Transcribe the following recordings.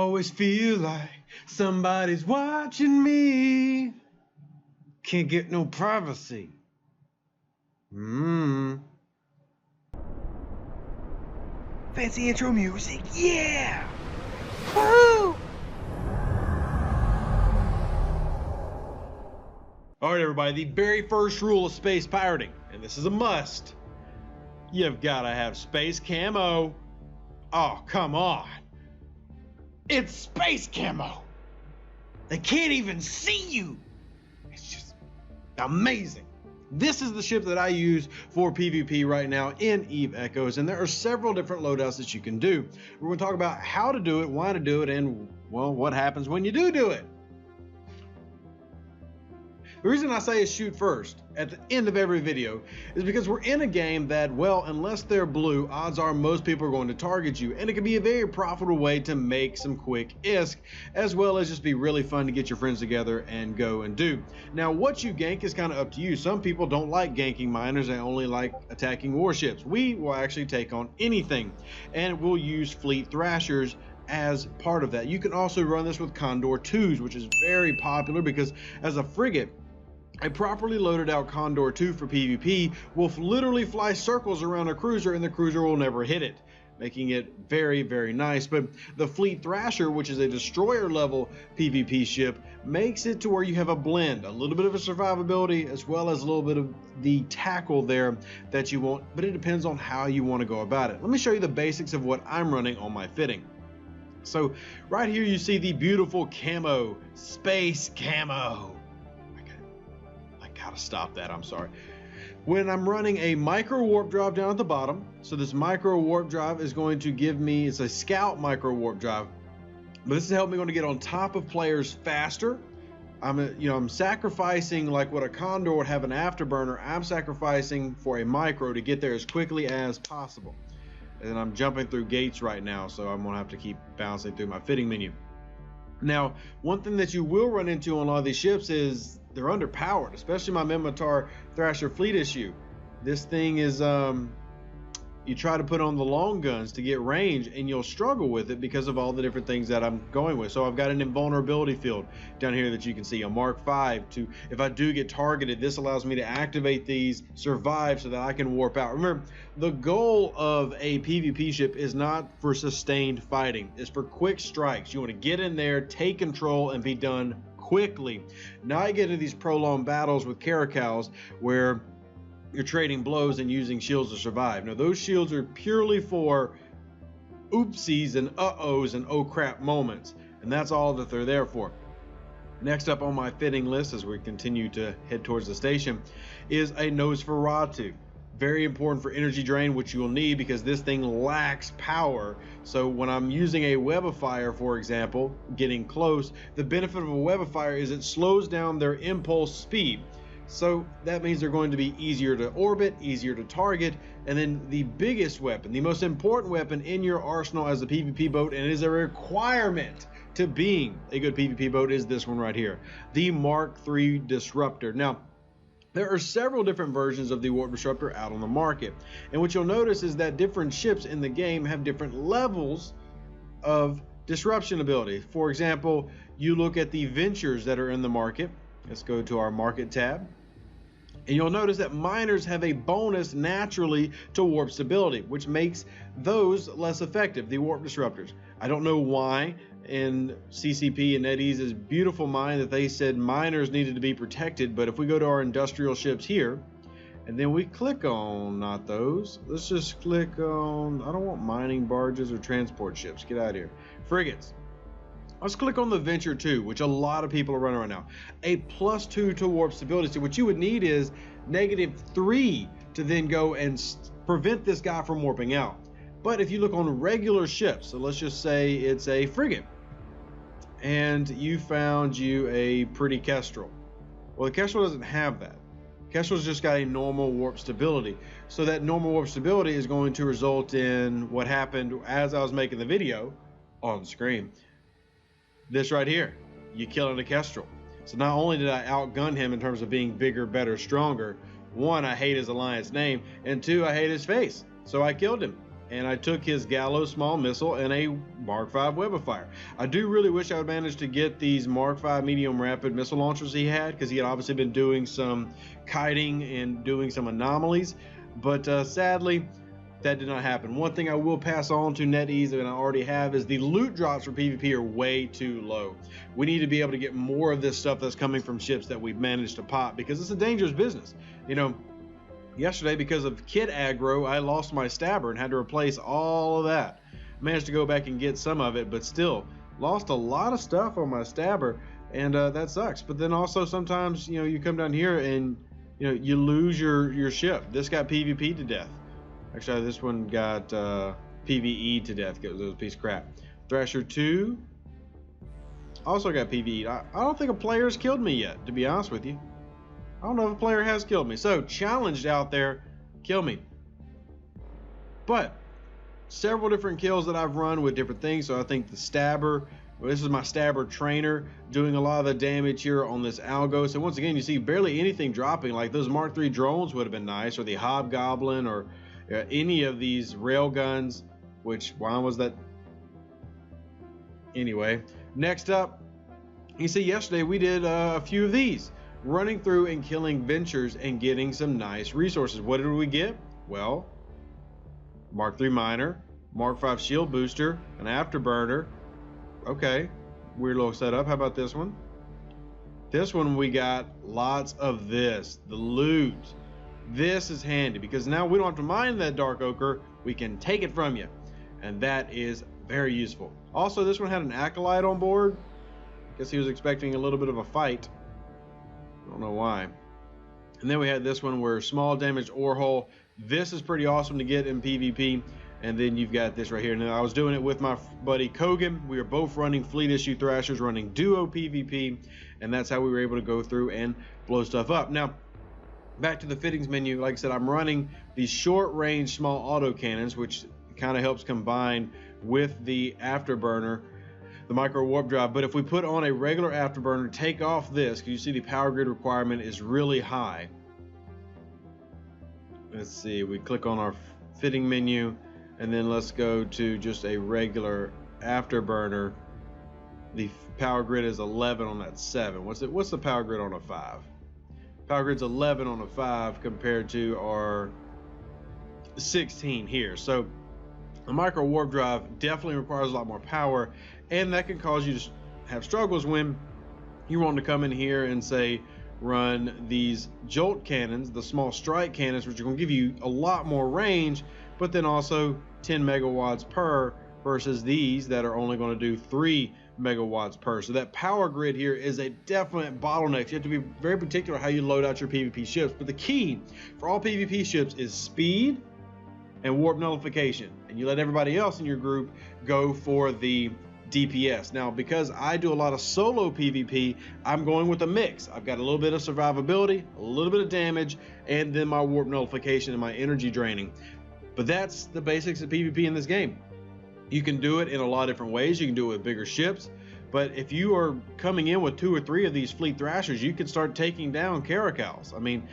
always feel like somebody's watching me. Can't get no privacy. Fancy intro music, yeah! Woo! Alright everybody, the very first rule of space pirating, and this is a must. You've gotta have space camo. Oh, come on. It's space camo. They can't even see you. It's just amazing. This is the ship that I use for PvP right now in Eve Echoes, and there are several different loadouts that you can do. We're going to talk about how to do it, why to do it, and, well, what happens when you do it. The reason I say is shoot first at the end of every video is because we're in a game that, well, unless they're blue, odds are most people are going to target you, and it can be a very profitable way to make some quick ISK, as well as just be really fun to get your friends together and go and do. Now, what you gank is kind of up to you. Some people don't like ganking miners, they only like attacking warships. We will actually take on anything, and we'll use fleet thrashers as part of that. You can also run this with Condor 2s, which is very popular because as a frigate, a properly loaded out Condor 2 for PvP will literally fly circles around a cruiser and the cruiser will never hit it, making it very, very nice. But the Fleet Thrasher, which is a destroyer level PvP ship, makes it to where you have a blend, a little bit of a survivability as well as a little bit of the tackle there that you want, but it depends on how you want to go about it. Let me show you the basics of what I'm running on my fitting. So right here you see the beautiful camo, space camo. How to stop that, I'm sorry. When I'm running a micro warp drive down at the bottom, so this micro warp drive is going to give me, it's a scout micro warp drive, but this is helping me going to get on top of players faster. I'm sacrificing, like what a Condor would have an afterburner, I'm sacrificing for a micro to get there as quickly as possible. And I'm jumping through gates right now, so I'm gonna have to keep bouncing through my fitting menu. Now, one thing that you will run into on a lot of these ships is they're underpowered, especially my Minotaur Thrasher Fleet issue. This thing is, you try to put on the long guns to get range and you'll struggle with it because of all the different things that I'm going with. So I've got an invulnerability field down here that you can see, a Mark 5 to, if I do get targeted, this allows me to activate these, survive so that I can warp out. Remember, the goal of a PvP ship is not for sustained fighting, it's for quick strikes. You want to get in there, take control, and be done quickly. Now I get into these prolonged battles with caracals where you're trading blows and using shields to survive. Now those shields are purely for oopsies and uh-ohs and oh crap moments, and that's all that they're there for. Next up on my fitting list as we continue to head towards the station is a Nosferatu. Very important for energy drain, which you will need because this thing lacks power. So when I'm using a webifier, for example, getting close, the benefit of a webifier is it slows down their impulse speed. So that means they're going to be easier to orbit, easier to target, and then the biggest weapon, the most important weapon in your arsenal as a PvP boat, and it is a requirement to being a good PvP boat, is this one right here, the Mark III Disruptor. Now, there are several different versions of the Warp Disruptor out on the market, and what you'll notice is that different ships in the game have different levels of disruption ability. For example, you look at the Ventures that are in the market. Let's go to our market tab, and you'll notice that miners have a bonus naturally to warp stability, which makes those less effective, the Warp Disruptors. I don't know why in CCP and NetEase's beautiful mind that they said miners needed to be protected, but if we go to our industrial ships here and then we click on, not those, let's just click on, I don't want mining barges or transport ships, get out of here, frigates. Let's click on the Venture 2, which a lot of people are running right now, a +2 to warp stability. So what you would need is -3 to then go and prevent this guy from warping out. But if you look on regular ships, so let's just say it's a frigate, and you found you a pretty Kestrel. Well, the Kestrel doesn't have that. Kestrel's just got a normal warp stability. So that normal warp stability is going to result in what happened as I was making the video on screen. This right here, you killing a Kestrel. So not only did I outgun him in terms of being bigger, better, stronger, one, I hate his alliance name, and two, I hate his face. So I killed him. and I took his Gallows small missile and a Mark V web of fire. I do really wish I would manage to get these Mark V medium rapid missile launchers he had, because he had obviously been doing some kiting and doing some anomalies, but sadly that did not happen. One thing I will pass on to NetEase, and I already have, is the loot drops for PvP are way too low. We need to be able to get more of this stuff that's coming from ships that we've managed to pop, because it's a dangerous business. You know, yesterday, because of kid aggro, I lost my stabber and had to replace all of that. Managed to go back and get some of it, but still lost a lot of stuff on my stabber, and that sucks. But then also sometimes, you know, you come down here and you lose your ship. This got PvP to death. Actually, this one got PvE to death. It was a piece of crap. Thrasher 2 also got PvE. I don't think a player's killed me yet, to be honest with you. I don't know if a player has killed me. So, challenged out there, kill me. But several different kills that I've run with different things. So I think the stabber, well, this is my stabber trainer, doing a lot of the damage here on this Algos. And once again, you see barely anything dropping. Like those Mark III drones would have been nice, or the Hobgoblin, or any of these rail guns, which, why was that? Anyway, next up, you see yesterday we did a few of these, running through and killing ventures and getting some nice resources. What did we get? Well, Mark III miner, Mark V shield booster, an afterburner. Okay, weird little setup. How about this one? This one we got lots of this, the loot. This is handy because now we don't have to mine that dark ochre, we can take it from you, and that is very useful. Also, this one had an acolyte on board. Guess he was expecting a little bit of a fight. I don't know why. And then we had this one where small damaged ore hole. This is pretty awesome to get in PvP. And then you've got this right here. Now, I was doing it with my buddy Kogan. We were both running fleet issue Thrashers, running duo PvP, and that's how we were able to go through and blow stuff up. Now, back to the fittings menu. Like I said, I'm running these short range small auto cannons, which kind of helps combine with the afterburner, the micro warp drive. But if we put on a regular afterburner, take off this, because you see the power grid requirement is really high. Let's see, we click on our fitting menu, and then let's go to just a regular afterburner. The power grid is 11 on that 7. What's the power grid on a 5? Power grid's 11 on a 5 compared to our 16 here. So a micro warp drive definitely requires a lot more power, and that can cause you to have struggles when you want to come in here and say run these jolt cannons, the small strike cannons, which are going to give you a lot more range, but then also 10 megawatts per, versus these that are only going to do 3 megawatts per. So that power grid here is a definite bottleneck. You have to be very particular how you load out your PvP ships. But the key for all PvP ships is speed and warp nullification. And you let everybody else in your group go for the DPS. Now, because I do a lot of solo PvP, I'm going with a mix. I've got a little bit of survivability, a little bit of damage, and then my warp nullification and my energy draining. But that's the basics of PvP in this game. You can do it in a lot of different ways. You can do it with bigger ships, but if you are coming in with 2 or 3 of these fleet Thrashers, you can start taking down Caracals. I mean,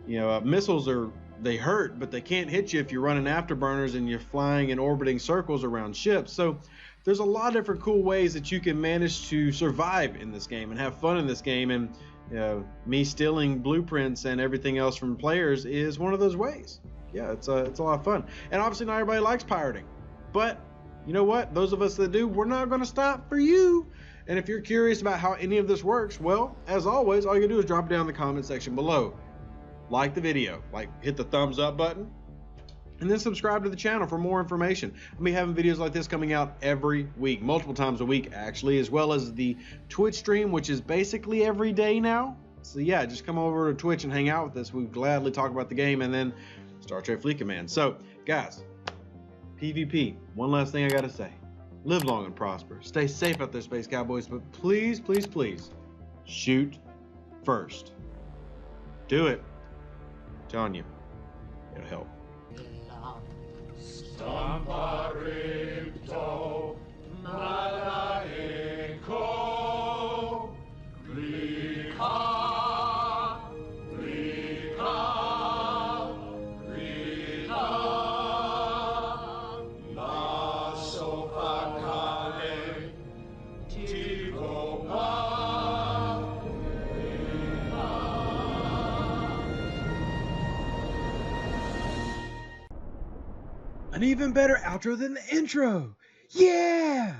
you know, missiles they hurt, but they can't hit you if you're running afterburners and you're flying and orbiting circles around ships. So there's a lot of different cool ways that you can manage to survive in this game and have fun in this game. And me stealing blueprints and everything else from players is one of those ways. Yeah, it's a lot of fun. And obviously not everybody likes pirating, but you know what? Those of us that do, we're not going to stop for you. And if you're curious about how any of this works, well, as always, all you can do is drop it down in the comment section below. Like the video, hit the thumbs up button, and then subscribe to the channel for more information. I'll be having videos like this coming out every week, multiple times a week actually, as well as the Twitch stream, which is basically every day now. So yeah, just come over to Twitch and hang out with us. We gladly talk about the game, and then Star Trek Fleet Command. So guys, PvP, one last thing I gotta say. Live long and prosper. Stay safe out there, Space Cowboys, but please, please, please, shoot first. Do it. I'm telling you, it'll help. Stamparipto malaiko Rika Rika Rika An even better outro than the intro. Yeah!